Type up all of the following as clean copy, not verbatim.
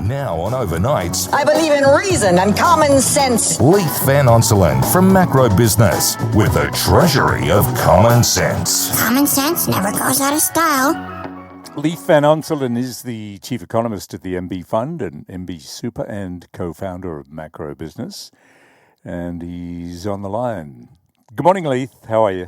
Now on Overnights, I believe in reason and common sense. Leith Van Onselen from Macro Business with a treasury of common sense. Common sense never goes out of style. Leith Van Onselen is the chief economist at the MB Fund and MB Super and co-founder of Macro Business. And he's on the line. Good morning, Leith. How are you?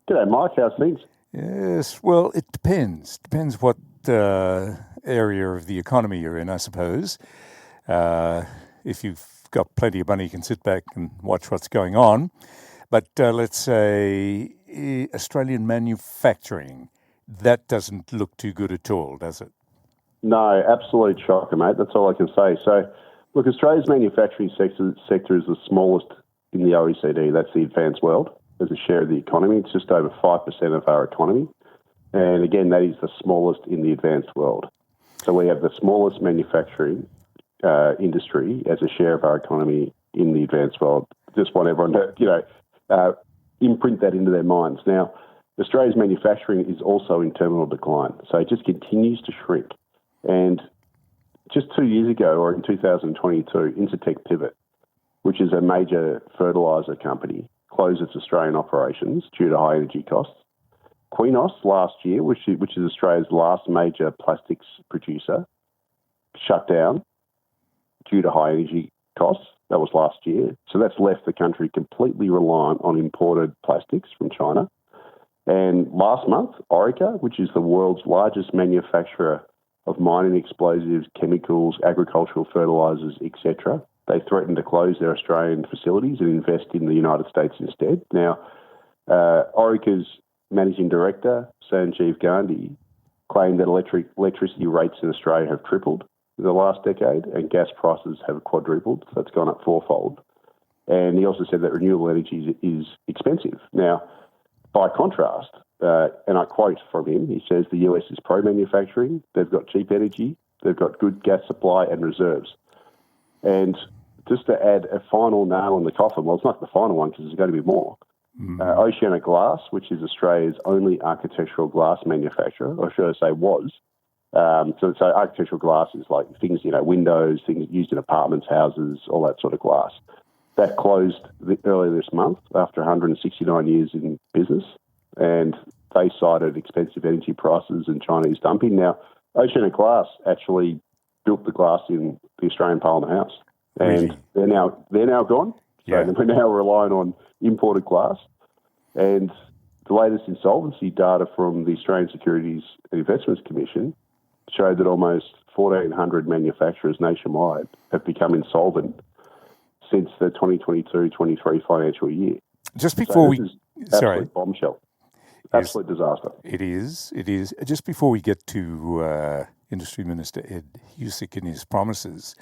G'day, Mike. How's things? Yes, well, it depends. Depends what area of the economy you're in, I suppose. If you've got plenty of money, you can sit back and watch what's going on. But let's say Australian manufacturing, that doesn't look too good at all, does it? No, absolute shocker, mate. That's all I can say. So, look, Australia's manufacturing sector is the smallest in the OECD. That's the advanced world as a share of the economy. It's just over 5% of our economy. And again, that is the smallest in the advanced world. So we have the smallest manufacturing industry as a share of our economy in the advanced world. Just want everyone to, imprint that into their minds. Now, Australia's manufacturing is also in terminal decline. So it just continues to shrink. And just 2 years ago, or in 2022, Incitec Pivot, which is a major fertiliser company, closed its Australian operations due to high energy costs. Quinos last year, which is Australia's last major plastics producer, shut down due to high energy costs. That was last year. So that's left the country completely reliant on imported plastics from China. And last month, Orica, which is the world's largest manufacturer of mining explosives, chemicals, agricultural fertilisers, etc., they threatened to close their Australian facilities and invest in the United States instead. Now, Orica's Managing Director, Sanjeev Gandhi, claimed that electricity rates in Australia have tripled in the last decade and gas prices have quadrupled, so it's gone up fourfold. And he also said that renewable energy is expensive. Now, by contrast, and I quote from him, he says the US is pro-manufacturing, they've got cheap energy, they've got good gas supply and reserves. And just to add a final nail in the coffin, well, it's not the final one because there's going to be more. Oceana Glass, which is Australia's only architectural glass manufacturer, or should I say was. So architectural glass is like things, windows, things used in apartments, houses, all that sort of glass. That closed earlier this month after 169 years in business, and they cited expensive energy prices and Chinese dumping. Now, Oceana Glass actually built the glass in the Australian Parliament House, and they're now gone. Yeah. So we're now relying on imported glass. And the latest insolvency data from the Australian Securities and Investments Commission showed that almost 1,400 manufacturers nationwide have become insolvent since the 2022-23 financial year. Just before absolute bombshell. Absolute disaster. It is. Just before we get to Industry Minister Ed Husic and his promises,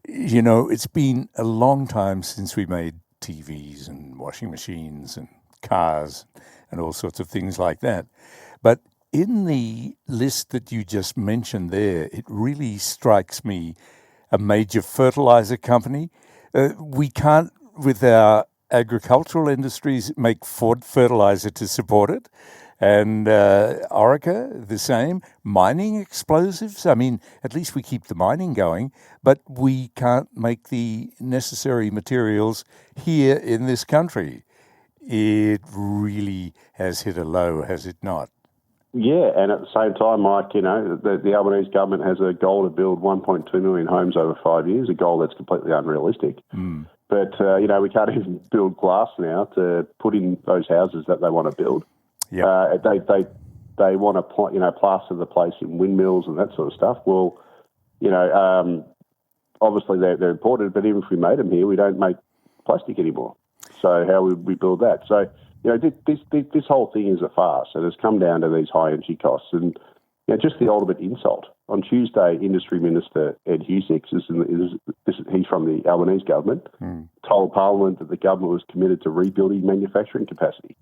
it's been a long time since we made TVs and washing machines and cars and all sorts of things like that. But in the list that you just mentioned there, it really strikes me a major fertilizer company. We can't, with our agricultural industries, make fertilizer to support it. And Orica, the same. Mining explosives, I mean, at least we keep the mining going, but we can't make the necessary materials here in this country. It really has hit a low, has it not? Yeah, and at the same time, Mike, the Albanese government has a goal to build 1.2 million homes over 5 years, a goal that's completely unrealistic. But, we can't even build glass now to put in those houses that they want to build. Yep. They want to plaster the place in windmills and that sort of stuff. Well, obviously they're imported, but even if we made them here, we don't make plastic anymore. So how would we build that? So this whole thing is a farce, and it's come down to these high energy costs, and just the ultimate insult. On Tuesday, Industry Minister Ed Husic, he's from the Albanese government, told Parliament that the government was committed to rebuilding manufacturing capacity,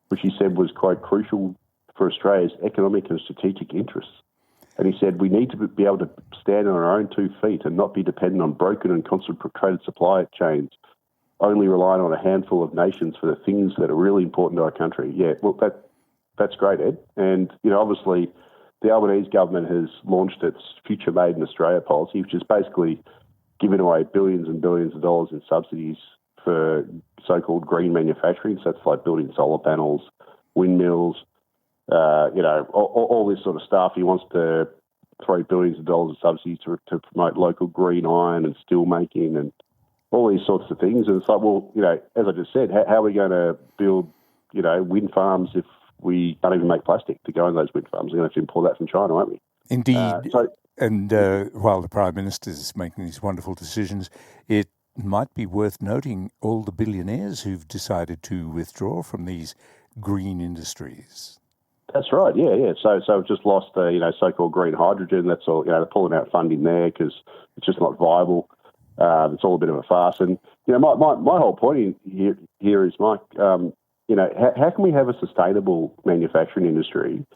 which he said was, quote, crucial for Australia's economic and strategic interests. And he said, we need to be able to stand on our own 2 feet and not be dependent on broken and concentrated supply chains, only relying on a handful of nations for the things that are really important to our country. Yeah, well, that's great, Ed. And, obviously the Albanese government has launched its Future Made in Australia policy, which is basically giving away billions and billions of dollars in subsidies for so-called green manufacturing. So that's like building solar panels, windmills, all this sort of stuff. He wants to throw billions of dollars of subsidies to promote local green iron and steel making and all these sorts of things. And it's like, well, as I just said, how are we going to build, wind farms if we can't even make plastic to go in those wind farms? We're going to have to import that from China, aren't we? Indeed. While the Prime Minister is making these wonderful decisions, it might be worth noting all the billionaires who've decided to withdraw from these green industries. That's right, yeah. So we've just lost so-called green hydrogen. That's all, they're pulling out funding there because it's just not viable. It's all a bit of a farce. And, my whole point here is, Mike, how can we have a sustainable manufacturing industry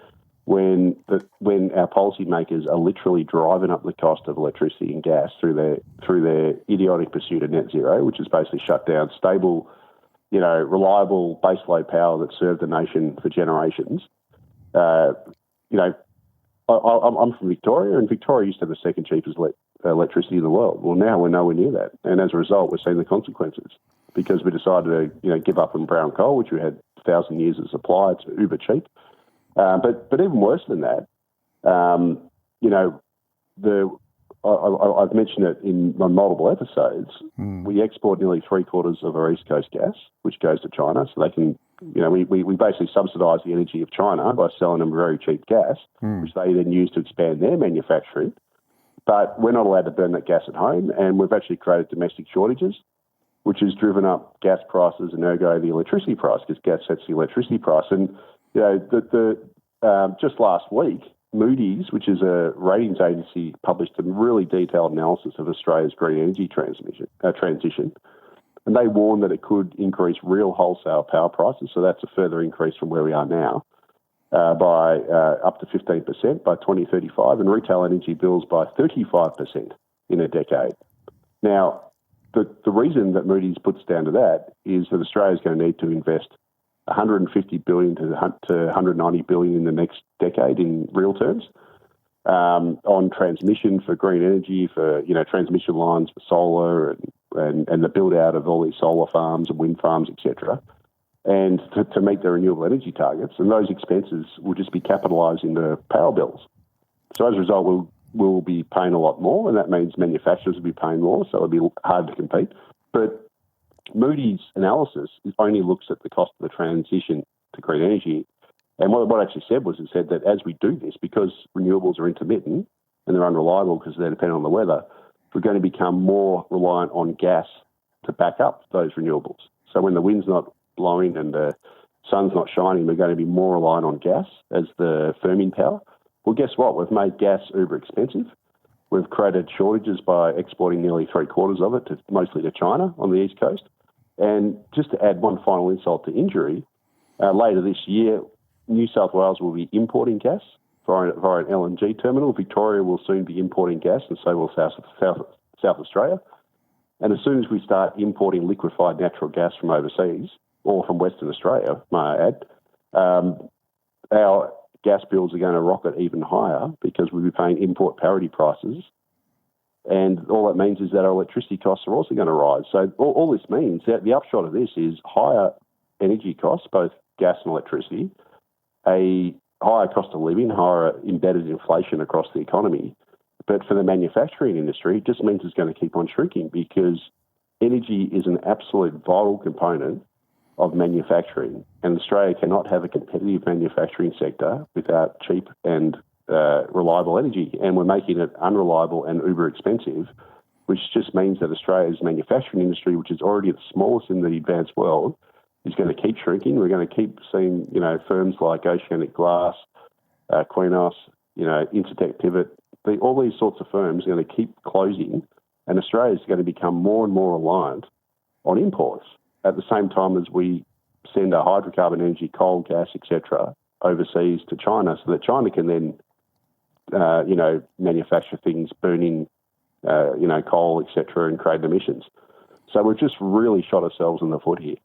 when our policymakers are literally driving up the cost of electricity and gas through their idiotic pursuit of net zero, which is basically shut down stable, reliable baseload power that served the nation for generations. I'm from Victoria, and Victoria used to have the second cheapest electricity in the world. Well, now we're nowhere near that, and as a result, we're seeing the consequences because we decided to give up on brown coal, which we had 1,000 years of supply. It's uber cheap. But even worse than that, I've mentioned it in my multiple episodes. We export nearly 3/4 of our East Coast gas, which goes to China, so they can. We basically subsidise the energy of China by selling them very cheap gas, which they then use to expand their manufacturing. But we're not allowed to burn that gas at home, and we've actually created domestic shortages, which has driven up gas prices and ergo the electricity price, because gas sets the electricity price. And just last week, Moody's, which is a ratings agency, published a really detailed analysis of Australia's green energy transition, and they warned that it could increase real wholesale power prices. So that's a further increase from where we are now, by up to 15% by 2035, and retail energy bills by 35% in a decade. Now, the reason that Moody's puts down to that is that Australia is going to need to invest $150 billion to $190 billion in the next decade in real terms, on transmission for green energy, for transmission lines for solar and the build out of all these solar farms and wind farms, etc. And to meet their renewable energy targets, and those expenses will just be capitalised into power bills. So as a result, we'll be paying a lot more, and that means manufacturers will be paying more, so it'll be hard to compete. But Moody's analysis only looks at the cost of the transition to green energy. And what it actually said was, it said that as we do this, because renewables are intermittent and they're unreliable because they're dependent on the weather, we're going to become more reliant on gas to back up those renewables. So when the wind's not blowing and the sun's not shining, we're going to be more reliant on gas as the firming power. Well, guess what? We've made gas uber expensive. We've created shortages by exporting nearly 3/4 of it, mostly to China on the East Coast. And just to add one final insult to injury, later this year, New South Wales will be importing gas via an LNG terminal. Victoria will soon be importing gas, and so will South Australia. And as soon as we start importing liquefied natural gas from overseas, or from Western Australia, may I add, our gas bills are going to rocket even higher because we'll be paying import parity prices. And all that means is that our electricity costs are also going to rise. So all this means, that the upshot of this is higher energy costs, both gas and electricity, a higher cost of living, higher embedded inflation across the economy. But for the manufacturing industry, it just means it's going to keep on shrinking, because energy is an absolute vital component of manufacturing, and Australia cannot have a competitive manufacturing sector without cheap and reliable energy, and we're making it unreliable and uber expensive, which just means that Australia's manufacturing industry, which is already the smallest in the advanced world, is going to keep shrinking. We're going to keep seeing, firms like Oceanic Glass, Qenos, Intertech Pivot, all these sorts of firms are going to keep closing, and Australia is going to become more and more reliant on imports at the same time as we send our hydrocarbon energy, coal, gas, etc., overseas to China, so that China can then, manufacture things, burning, coal, etc., and create emissions. So we've just really shot ourselves in the foot here.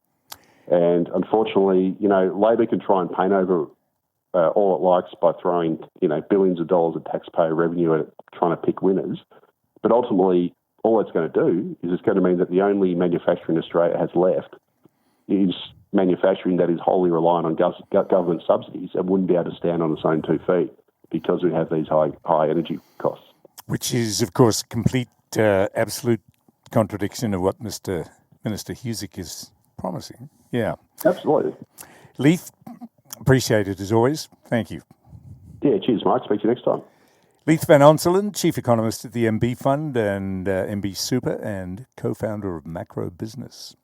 And unfortunately, Labor can try and paint over all it likes by throwing, billions of dollars of taxpayer revenue at it, trying to pick winners. But ultimately, all it's going to do is it's going to mean that the only manufacturing Australia has left is manufacturing that is wholly reliant on government subsidies and wouldn't be able to stand on its own 2 feet because we have these high energy costs. Which is, of course, complete, absolute contradiction of what Minister Husick is promising. Yeah. Absolutely. Leith, appreciate it as always. Thank you. Yeah, cheers, Mike. Speak to you next time. Leith Van Onselen, Chief Economist at the MB Fund and MB Super and co-founder of Macro Business.